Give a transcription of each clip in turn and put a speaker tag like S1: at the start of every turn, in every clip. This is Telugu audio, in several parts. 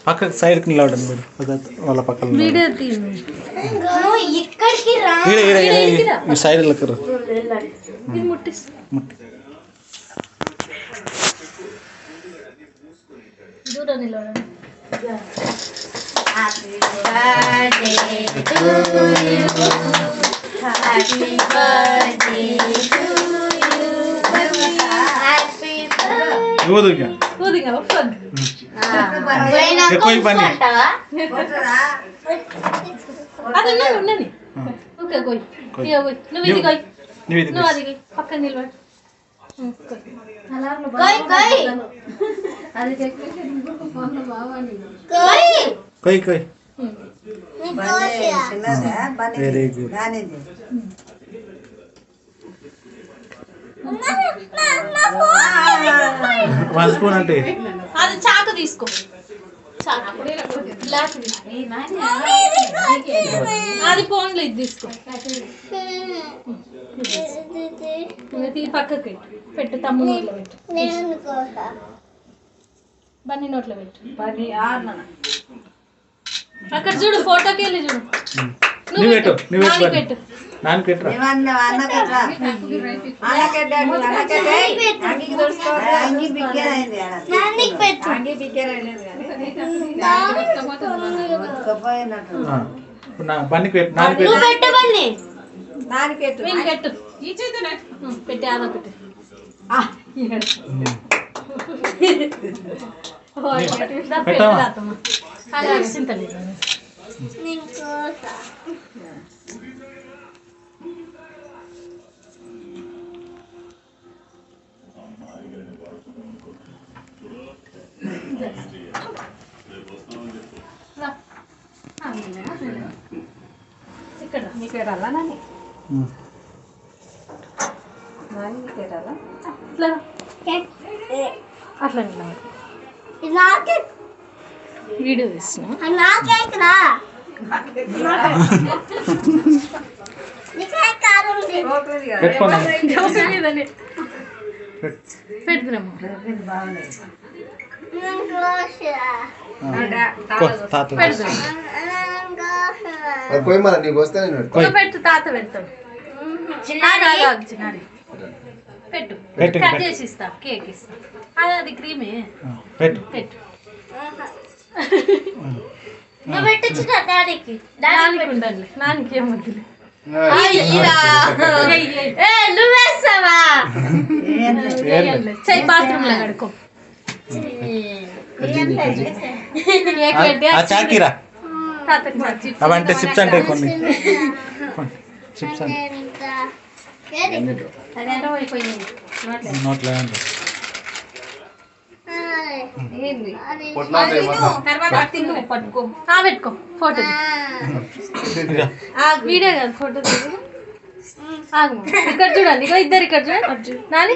S1: పక్కకు సైడ్కి నిలబడండి మీరు వాళ్ళ పక్కన ఈ సైడ్ లెక్కరు ముట్టి
S2: దూరం నిలబడండి.
S3: Happy birthday to you. Happy birthday to you. Happy birthday.
S2: ఊదిగా ఫగ్.
S1: कोई पानी
S2: అది ఉన్నది. ఓకే కోయి. నువ్వు ఇది కోయి. నువ్వు అది కోయి. పక్కన నిలబడు.
S3: कोई कोई
S2: అది చెప్పేసి ఫోన్లో బావాని.
S1: कोई कोई
S3: birthday
S1: very good one spoon అంటే
S2: అది చాకు తీసుకో. గ్లాస్ అది ఫోన్లో ఇది తీసుకో. పక్కకి పెట్టు. తమ్ము నోట్లో పెట్టు. బన్నీ నోట్లో పెట్టు. అక్కడ చూడు, ఫోటోకి వెళ్ళి చూడు.
S1: నువ్వు పెట్టు.
S2: పెట్టు.
S1: నాన్న పెట్టరా బన్నీ పెట్టు. నాన్న పెట్టు.
S2: పెట్టు. పెట్టి అదొకటి అది అరిసింతలేదు. ఇక్కడ నీకు ఎరాలా నాని? నీకు ఎరాలా? అట్లా అట్లా వీడియో తీస్తున్నా. పెడుతున్నాము. పెట్టు. తాత పెడతాడు. పెట్టు. కట్ చేసి ఇస్తా. కేక్ ఇస్తా. అది క్రీమే.
S1: పెట్టు.
S2: పెట్టు.
S3: నువ్వు పెట్టచ్చు డాడీకి.
S2: డాడీకి ఉండాలి. నాన్నకి ఏమొద్దులే.
S3: నువ్వేస్తావా?
S2: చెయ్యి బాత్రూమ్ లో కడుకో.
S1: చాకీరా అవంటే చిప్స్ అంటే కొన్ని చిప్స్ అంటే నోట్లో
S2: పట్టుకో. పెట్టుకో. ఫోటో వీడియో కాదు, ఫోటో ఇక్కడ చూడండి. ఇక ఇద్దరు ఇక్కడ చూడండి. నాని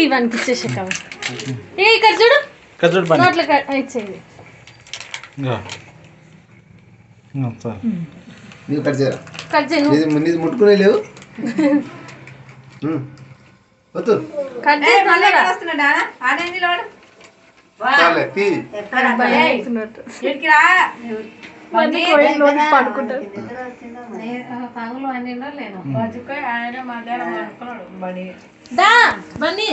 S2: ఇవన్నీ ఇచ్చేసాక ఇక్కడ చూడు. నోట్లో ఇచ్చేది. కట్ చేయి.
S4: ముట్టుకునే లేవు
S2: కట్ చేసి పడుకుంటారు. దా బన్నీ.